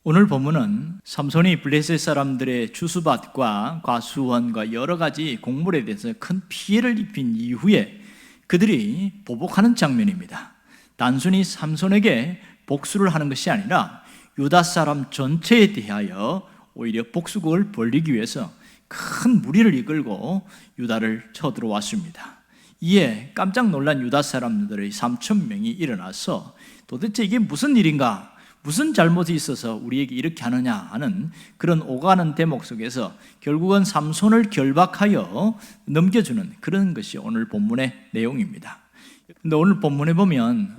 오늘 본문은 삼손이 블레셋 사람들의 주수밭과 과수원과 여러 가지 곡물에 대해서 큰 피해를 입힌 이후에 그들이 보복하는 장면입니다. 단순히 삼손에게 복수를 하는 것이 아니라 유다 사람 전체에 대하여 오히려 복수극을 벌이기 위해서 큰 무리를 이끌고 유다를 쳐들어왔습니다. 이에 깜짝 놀란 유다 사람들의 3,000명이 일어나서 도대체 이게 무슨 일인가? 무슨 잘못이 있어서 우리에게 이렇게 하느냐 하는 그런 오가는 대목 속에서 결국은 삼손을 결박하여 넘겨주는 그런 것이 오늘 본문의 내용입니다. 근데 오늘 본문에 보면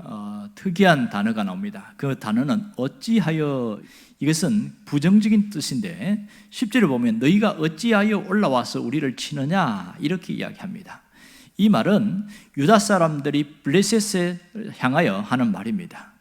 특이한 단어가 나옵니다. 그 단어는 어찌하여, 이것은 부정적인 뜻인데 10절에 보면 너희가 어찌하여 올라와서 우리를 치느냐 이렇게 이야기합니다. 이 말은 유다 사람들이 블레셋에 향하여 하는 말입니다.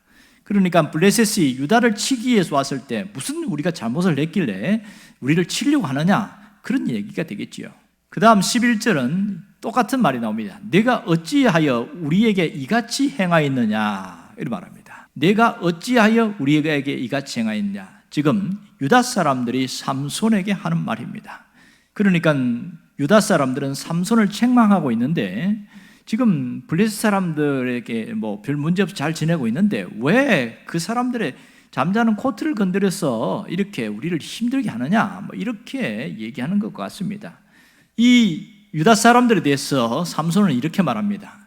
그러니까 블레셋이 유다를 치기 위해서 왔을 때 무슨 우리가 잘못을 했길래 우리를 치려고 하느냐, 그런 얘기가 되겠지요. 그 다음 11절은 똑같은 말이 나옵니다. 내가 어찌하여 우리에게 이같이 행하였느냐 이렇게 말합니다. 내가 어찌하여 우리에게 이같이 행하였느냐, 지금 유다 사람들이 삼손에게 하는 말입니다. 그러니까 유다 사람들은 삼손을 책망하고 있는데 지금 블레셋 사람들에게 별 문제 없이 잘 지내고 있는데 왜 그 사람들의 잠자는 코트를 건드려서 이렇게 우리를 힘들게 하느냐, 이렇게 얘기하는 것 같습니다. 이 유다 사람들에 대해서 삼손은 이렇게 말합니다.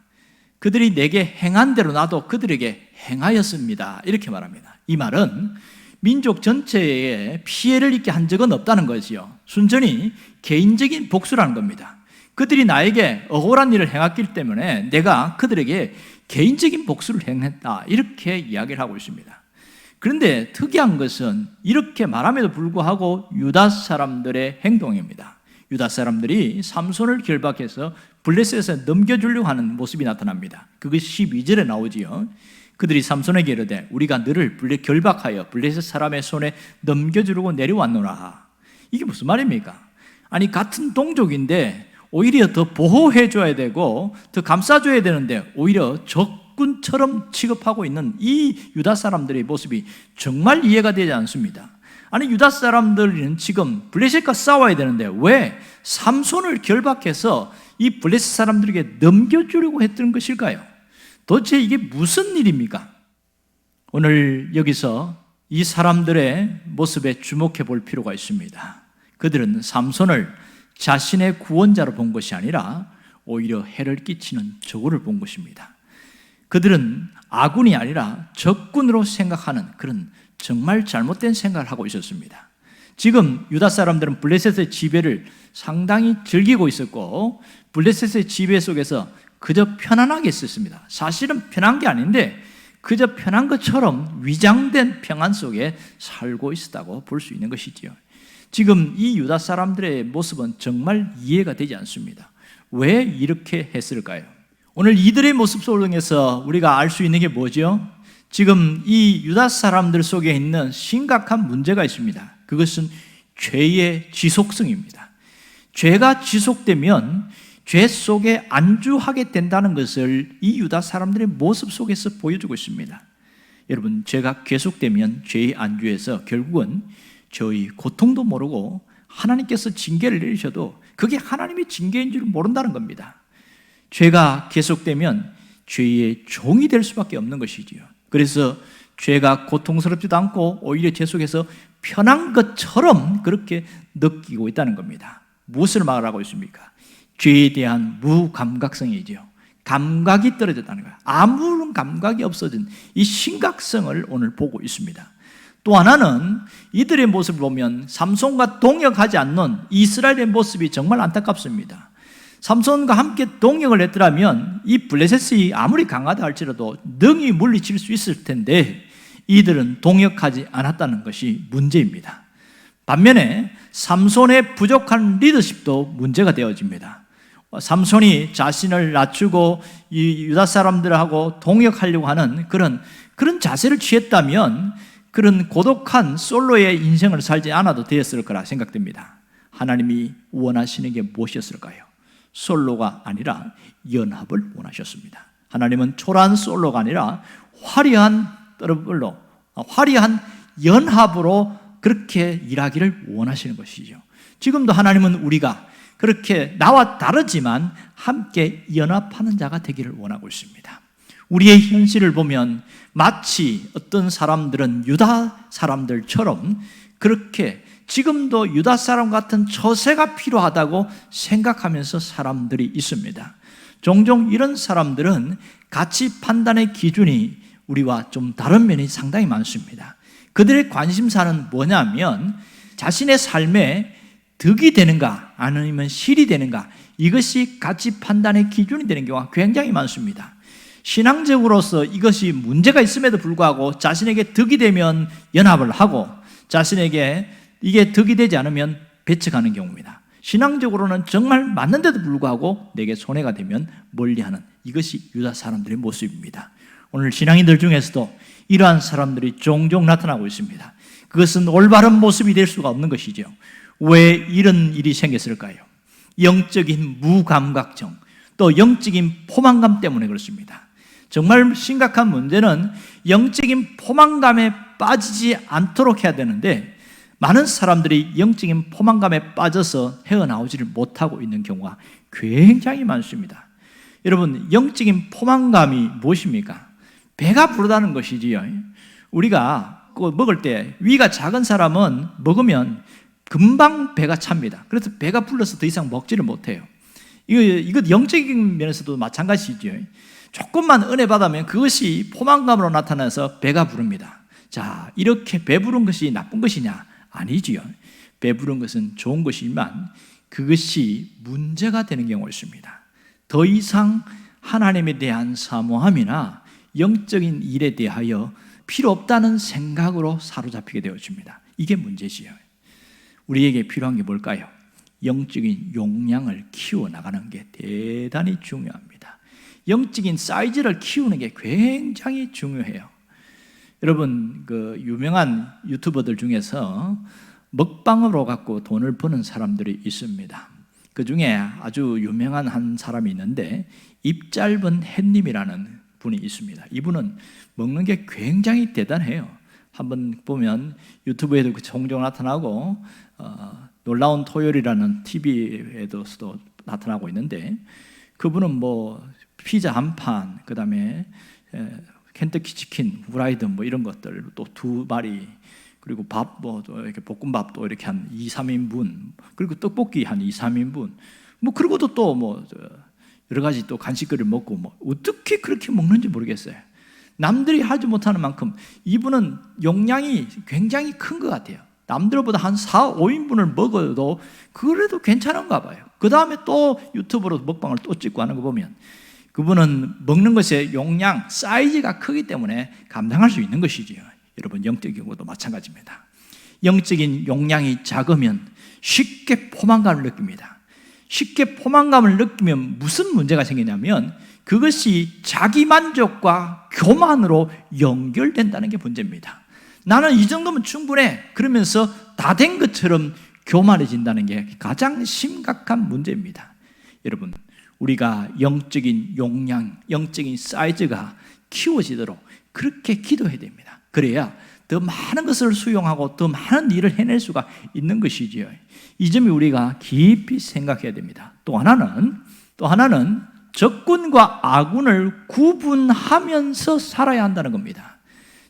그들이 내게 행한 대로 나도 그들에게 행하였습니다, 이렇게 말합니다. 이 말은 민족 전체에 피해를 입게 한 적은 없다는 거지요. 순전히 개인적인 복수라는 겁니다. 그들이 나에게 억울한 일을 행했기 때문에 내가 그들에게 개인적인 복수를 행했다, 이렇게 이야기를 하고 있습니다. 그런데 특이한 것은 이렇게 말함에도 불구하고 유다 사람들의 행동입니다. 유다 사람들이 삼손을 결박해서 블레셋에 넘겨주려고 하는 모습이 나타납니다. 그것이 12절에 나오지요. 그들이 삼손에게 이르되 우리가 너를 결박하여 블레셋 사람의 손에 넘겨주려고 내려왔노라. 이게 무슨 말입니까? 아니, 같은 동족인데 오히려 더 보호해줘야 되고 더 감싸줘야 되는데 오히려 적군처럼 취급하고 있는 이 유다 사람들의 모습이 정말 이해가 되지 않습니다. 아니, 유다 사람들은 지금 블레셋과 싸워야 되는데 왜 삼손을 결박해서 이 블레셋 사람들에게 넘겨주려고 했던 것일까요? 도대체 이게 무슨 일입니까? 오늘 여기서 이 사람들의 모습에 주목해 볼 필요가 있습니다. 그들은 삼손을 자신의 구원자로 본 것이 아니라 오히려 해를 끼치는 적군을 본 것입니다. 그들은 아군이 아니라 적군으로 생각하는 그런 정말 잘못된 생각을 하고 있었습니다. 지금 유다 사람들은 블레셋의 지배를 상당히 즐기고 있었고 블레셋의 지배 속에서 그저 편안하게 있었습니다. 사실은 편한 게 아닌데 그저 편한 것처럼 위장된 평안 속에 살고 있었다고 볼 수 있는 것이지요. 지금 이 유다 사람들의 모습은 정말 이해가 되지 않습니다. 왜 이렇게 했을까요? 오늘 이들의 모습 속에서 우리가 알 수 있는 게 뭐죠? 지금 이 유다 사람들 속에 있는 심각한 문제가 있습니다. 그것은 죄의 지속성입니다. 죄가 지속되면 죄 속에 안주하게 된다는 것을 이 유다 사람들의 모습 속에서 보여주고 있습니다. 여러분, 죄가 계속되면 죄의 안주에서 결국은 저희 고통도 모르고 하나님께서 징계를 내리셔도 그게 하나님의 징계인 줄 모른다는 겁니다. 죄가 계속되면 죄의 종이 될 수밖에 없는 것이지요. 그래서 죄가 고통스럽지도 않고 오히려 죄 속에서 편한 것처럼 그렇게 느끼고 있다는 겁니다. 무엇을 말하고 있습니까? 죄에 대한 무감각성이죠. 감각이 떨어졌다는 거예요. 아무런 감각이 없어진 이 심각성을 오늘 보고 있습니다. 또 하나는 이들의 모습을 보면 삼손과 동역하지 않는 이스라엘의 모습이 정말 안타깝습니다. 삼손과 함께 동역을 했더라면 이 블레셋이 아무리 강하다 할지라도 능히 물리칠 수 있을 텐데 이들은 동역하지 않았다는 것이 문제입니다. 반면에 삼손의 부족한 리더십도 문제가 되어집니다. 삼손이 자신을 낮추고 이 유다 사람들하고 동역하려고 하는 그런 자세를 취했다면 그런 고독한 솔로의 인생을 살지 않아도 되었을 거라 생각됩니다. 하나님이 원하시는 게 무엇이었을까요? 솔로가 아니라 연합을 원하셨습니다. 하나님은 초라한 솔로가 아니라 화려한 연합으로 그렇게 일하기를 원하시는 것이죠. 지금도 하나님은 우리가 그렇게 나와 다르지만 함께 연합하는 자가 되기를 원하고 있습니다. 우리의 현실을 보면 마치 어떤 사람들은 유다 사람들처럼 그렇게 지금도 유다 사람 같은 처세가 필요하다고 생각하면서 사람들이 있습니다. 종종 이런 사람들은 가치 판단의 기준이 우리와 좀 다른 면이 상당히 많습니다. 그들의 관심사는 뭐냐면 자신의 삶에 득이 되는가 아니면 실이 되는가, 이것이 가치 판단의 기준이 되는 경우가 굉장히 많습니다. 신앙적으로서 이것이 문제가 있음에도 불구하고 자신에게 득이 되면 연합을 하고 자신에게 이게 득이 되지 않으면 배척하는 경우입니다. 신앙적으로는 정말 맞는데도 불구하고 내게 손해가 되면 멀리하는, 이것이 유다 사람들의 모습입니다. 오늘 신앙인들 중에서도 이러한 사람들이 종종 나타나고 있습니다. 그것은 올바른 모습이 될 수가 없는 것이죠. 왜 이런 일이 생겼을까요? 영적인 무감각증, 또 영적인 포만감 때문에 그렇습니다. 정말 심각한 문제는 영적인 포만감에 빠지지 않도록 해야 되는데 많은 사람들이 영적인 포만감에 빠져서 헤어나오지를 못하고 있는 경우가 굉장히 많습니다. 여러분, 영적인 포만감이 무엇입니까? 배가 부르다는 것이지요. 우리가 먹을 때 위가 작은 사람은 먹으면 금방 배가 찹니다. 그래서 배가 불러서 더 이상 먹지를 못해요. 이거 영적인 면에서도 마찬가지죠. 조금만 은혜 받으면 그것이 포만감으로 나타나서 배가 부릅니다. 자, 이렇게 배부른 것이 나쁜 것이냐? 아니지요. 배부른 것은 좋은 것이지만 그것이 문제가 되는 경우가 있습니다. 더 이상 하나님에 대한 사모함이나 영적인 일에 대하여 필요 없다는 생각으로 사로잡히게 되어집니다. 이게 문제지요. 우리에게 필요한 게 뭘까요? 영적인 용량을 키워나가는 게 대단히 중요합니다. 영적인 사이즈를 키우는 게 굉장히 중요해요. 여러분, 그 유명한 유튜버들 중에서 먹방으로 갖고 돈을 버는 사람들이 있습니다. 그 중에 아주 유명한 한 사람이 있는데 입 짧은 햇님이라는 분이 있습니다. 이분은 먹는 게 굉장히 대단해요. 한번 보면 유튜브에도 종종 나타나고 놀라운 토요일이라는 TV에서도 나타나고 있는데 그분은 뭐 피자 한 판, 그 다음에 켄터키 치킨, 후라이드 뭐 이런 것들 또 2마리, 그리고 밥 뭐 이렇게 볶음밥도 이렇게 한 2, 3인분, 그리고 떡볶이 한 2, 3인분, 뭐 그리고도 또 뭐 여러 가지 또 간식거리를 먹고 뭐 어떻게 그렇게 먹는지 모르겠어요. 남들이 하지 못하는 만큼 이분은 용량이 굉장히 큰 것 같아요. 남들보다 한 4, 5인분을 먹어도 그래도 괜찮은가 봐요. 그 다음에 또 유튜브로 먹방을 또 찍고 하는 거 보면 그분은 먹는 것의 용량, 사이즈가 크기 때문에 감당할 수 있는 것이지요. 여러분, 영적인 경우도 마찬가지입니다. 영적인 용량이 작으면 쉽게 포만감을 느낍니다. 쉽게 포만감을 느끼면 무슨 문제가 생기냐면 그것이 자기 만족과 교만으로 연결된다는 게 문제입니다. 나는 이 정도면 충분해, 그러면서 다 된 것처럼 교만해진다는 게 가장 심각한 문제입니다. 여러분, 우리가 영적인 용량, 영적인 사이즈가 키워지도록 그렇게 기도해야 됩니다. 그래야 더 많은 것을 수용하고 더 많은 일을 해낼 수가 있는 것이지요. 이 점이 우리가 깊이 생각해야 됩니다. 또 하나는 적군과 아군을 구분하면서 살아야 한다는 겁니다.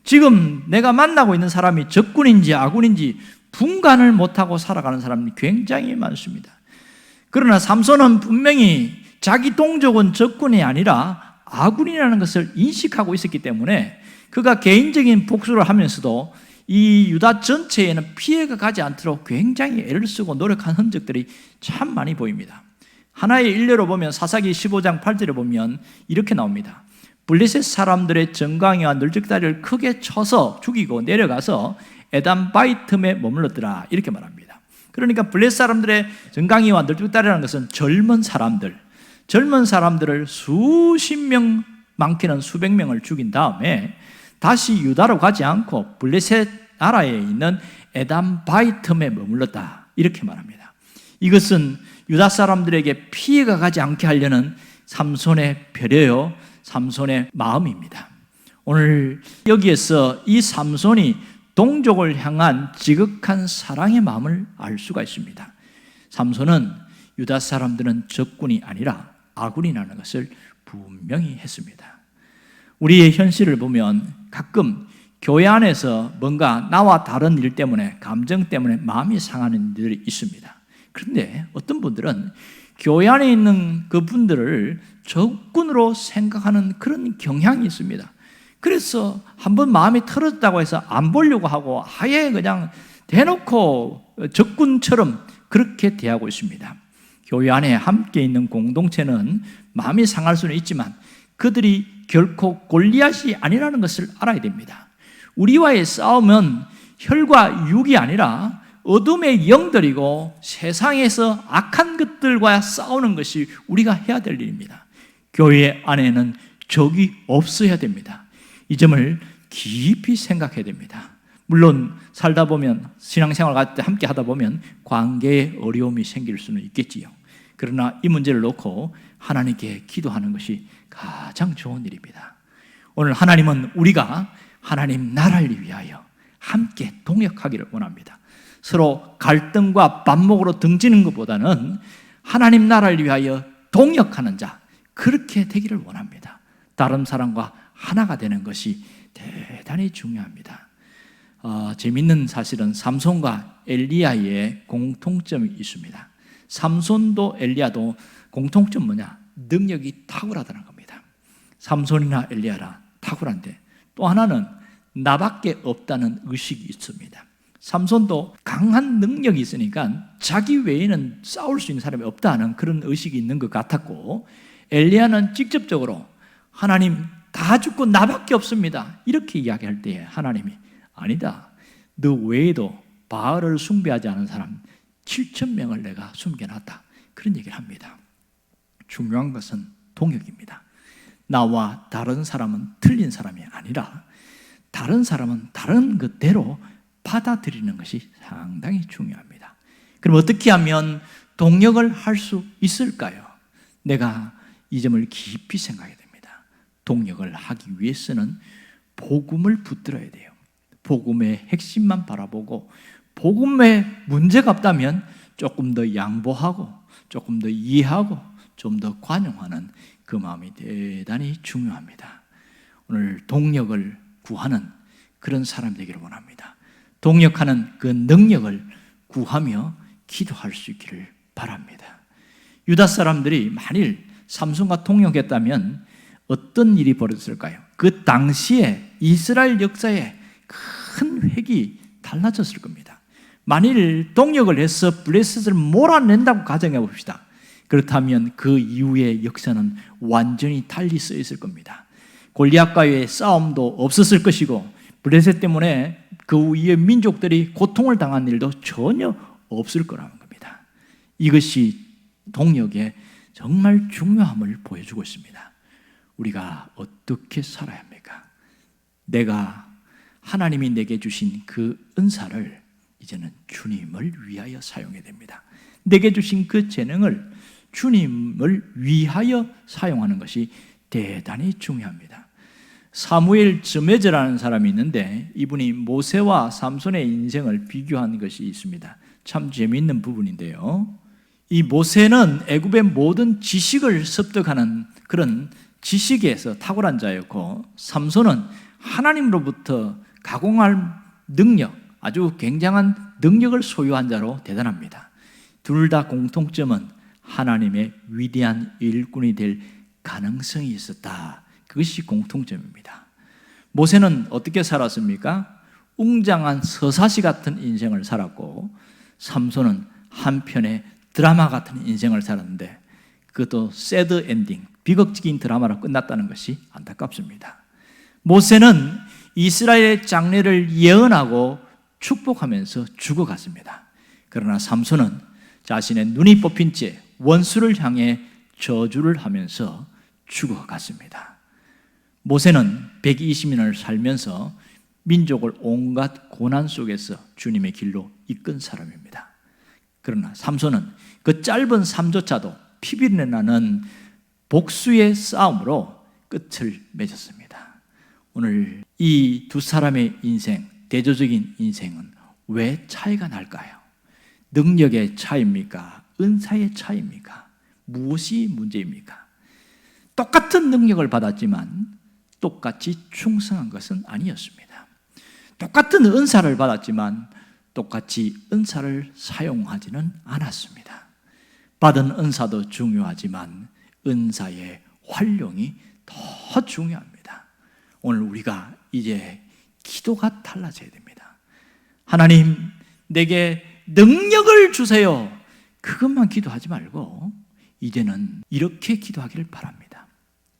지금 내가 만나고 있는 사람이 적군인지 아군인지 분간을 못하고 살아가는 사람이 굉장히 많습니다. 그러나 삼손은 분명히 자기 동족은 적군이 아니라 아군이라는 것을 인식하고 있었기 때문에 그가 개인적인 복수를 하면서도 이 유다 전체에는 피해가 가지 않도록 굉장히 애를 쓰고 노력한 흔적들이 참 많이 보입니다. 하나의 일례로 보면 사사기 15장 8절에 보면 이렇게 나옵니다. 블레셋 사람들의 정강이와 널찍다리를 크게 쳐서 죽이고 내려가서 에담 바이틈에 머물렀더라, 이렇게 말합니다. 그러니까 블레셋 사람들의 정강이와 널찍다리라는 것은 젊은 사람들을 수십 명, 많게는 수백 명을 죽인 다음에 다시 유다로 가지 않고 블레셋 나라에 있는 에담 바이틈에 머물렀다, 이렇게 말합니다. 이것은 유다 사람들에게 피해가 가지 않게 하려는 삼손의 배려요, 삼손의 마음입니다. 오늘 여기에서 이 삼손이 동족을 향한 지극한 사랑의 마음을 알 수가 있습니다. 삼손은 유다 사람들은 적군이 아니라 아군이라는 것을 분명히 했습니다. 우리의 현실을 보면 가끔 교회 안에서 뭔가 나와 다른 일 때문에, 감정 때문에 마음이 상하는 일들이 있습니다. 그런데 어떤 분들은 교회 안에 있는 그분들을 적군으로 생각하는 그런 경향이 있습니다. 그래서 한번 마음이 틀어졌다고 해서 안 보려고 하고 아예 그냥 대놓고 적군처럼 그렇게 대하고 있습니다. 교회 안에 함께 있는 공동체는 마음이 상할 수는 있지만 그들이 결코 골리앗이 아니라는 것을 알아야 됩니다. 우리와의 싸움은 혈과 육이 아니라 어둠의 영들이고 세상에서 악한 것들과 싸우는 것이 우리가 해야 될 일입니다. 교회 안에는 적이 없어야 됩니다. 이 점을 깊이 생각해야 됩니다. 물론 살다 보면, 신앙생활 할 때 함께 하다 보면 관계에 어려움이 생길 수는 있겠지요. 그러나 이 문제를 놓고 하나님께 기도하는 것이 가장 좋은 일입니다. 오늘 하나님은 우리가 하나님 나라를 위하여 함께 동역하기를 원합니다. 서로 갈등과 반목으로 등지는 것보다는 하나님 나라를 위하여 동역하는 자, 그렇게 되기를 원합니다. 다른 사람과 하나가 되는 것이 대단히 중요합니다. 재밌는 사실은 삼손과 엘리야의 공통점이 있습니다. 삼손도 엘리야도 공통점 뭐냐? 능력이 탁월하다는 겁니다. 삼손이나 엘리야라 탁월한데, 또 하나는 나밖에 없다는 의식이 있습니다. 삼손도 강한 능력이 있으니까 자기 외에는 싸울 수 있는 사람이 없다는 그런 의식이 있는 것 같았고, 엘리야는 직접적으로 하나님 다 죽고 나밖에 없습니다, 이렇게 이야기할 때에 하나님이 아니다, 너 외에도 바알을 숭배하지 않은 사람 7,000명을 내가 숨겨놨다, 그런 얘기를 합니다. 중요한 것은 동역입니다. 나와 다른 사람은 틀린 사람이 아니라 다른 사람은 다른 것대로 받아들이는 것이 상당히 중요합니다. 그럼 어떻게 하면 동역을 할 수 있을까요? 내가 이 점을 깊이 생각해야 됩니다. 동역을 하기 위해서는 복음을 붙들어야 돼요. 복음의 핵심만 바라보고 복음에 문제가 없다면 조금 더 양보하고 조금 더 이해하고 좀 더 관용하는 그 마음이 대단히 중요합니다. 오늘 동역을 구하는 그런 사람 되기를 원합니다. 동역하는 그 능력을 구하며 기도할 수 있기를 바랍니다. 유다 사람들이 만일 삼손과 동역했다면 어떤 일이 벌어졌을까요? 그 당시에 이스라엘 역사에 큰 획이 달라졌을 겁니다. 만일 동역을 해서 블레셋을 몰아낸다고 가정해 봅시다. 그렇다면 그 이후의 역사는 완전히 달리 써 있을 겁니다. 골리앗과의 싸움도 없었을 것이고, 블레셋 때문에 그 위의 민족들이 고통을 당한 일도 전혀 없을 거라는 겁니다. 이것이 동역의 정말 중요함을 보여주고 있습니다. 우리가 어떻게 살아야 합니까? 내가 하나님이 내게 주신 그 은사를 이제는 주님을 위하여 사용해야 됩니다. 내게 주신 그 재능을 주님을 위하여 사용하는 것이 대단히 중요합니다. 사무엘 즈메저라는 사람이 있는데, 이분이 모세와 삼손의 인생을 비교한 것이 있습니다. 참 재미있는 부분인데요, 이 모세는 애굽의 모든 지식을 습득하는 그런 지식에서 탁월한 자였고, 삼손은 하나님으로부터 가공할 능력, 아주 굉장한 능력을 소유한 자로 대단합니다. 둘 다 공통점은 하나님의 위대한 일꾼이 될 가능성이 있었다, 그것이 공통점입니다. 모세는 어떻게 살았습니까? 웅장한 서사시 같은 인생을 살았고, 삼손은 한편의 드라마 같은 인생을 살았는데 그것도 새드 엔딩, 비극적인 드라마로 끝났다는 것이 안타깝습니다. 모세는 이스라엘의 장래를 예언하고 축복하면서 죽어갔습니다. 그러나 삼손은 자신의 눈이 뽑힌 채 원수를 향해 저주를 하면서 죽어갔습니다. 모세는 120년을 살면서 민족을 온갖 고난 속에서 주님의 길로 이끈 사람입니다. 그러나 삼손은 그 짧은 삶조차도 피비린내 나는 복수의 싸움으로 끝을 맺었습니다. 오늘 이 두 사람의 인생 대조적인 인생은 왜 차이가 날까요? 능력의 차이입니까? 은사의 차이입니까? 무엇이 문제입니까? 똑같은 능력을 받았지만 똑같이 충성한 것은 아니었습니다. 똑같은 은사를 받았지만 똑같이 은사를 사용하지는 않았습니다. 받은 은사도 중요하지만 은사의 활용이 더 중요합니다. 오늘 우리가 이제 기도가 달라져야 됩니다. 하나님, 내게 능력을 주세요. 그것만 기도하지 말고 이제는 이렇게 기도하기를 바랍니다.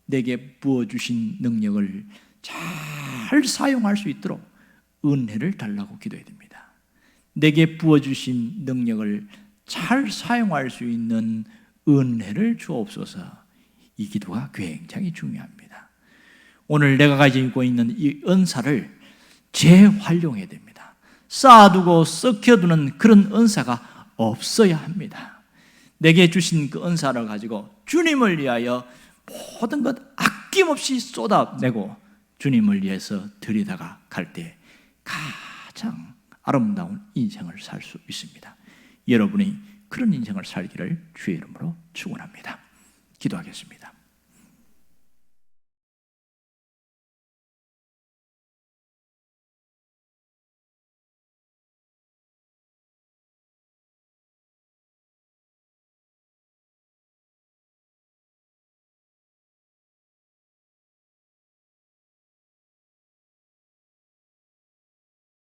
내게 부어주신 능력을 잘 사용할 수 있도록 은혜를 달라고 기도해야 됩니다. 내게 부어주신 능력을 잘 사용할 수 있는 은혜를 주옵소서. 이 기도가 굉장히 중요합니다. 오늘 내가 가지고 있는 이 은사를 재활용해야 됩니다. 쌓아두고 썩혀두는 그런 은사가 없어야 합니다. 내게 주신 그 은사를 가지고 주님을 위하여 모든 것 아낌없이 쏟아내고 주님을 위해서 들이다가 갈 때 가장 아름다운 인생을 살 수 있습니다. 여러분이 그런 인생을 살기를 주의 이름으로 축원합니다. 기도하겠습니다.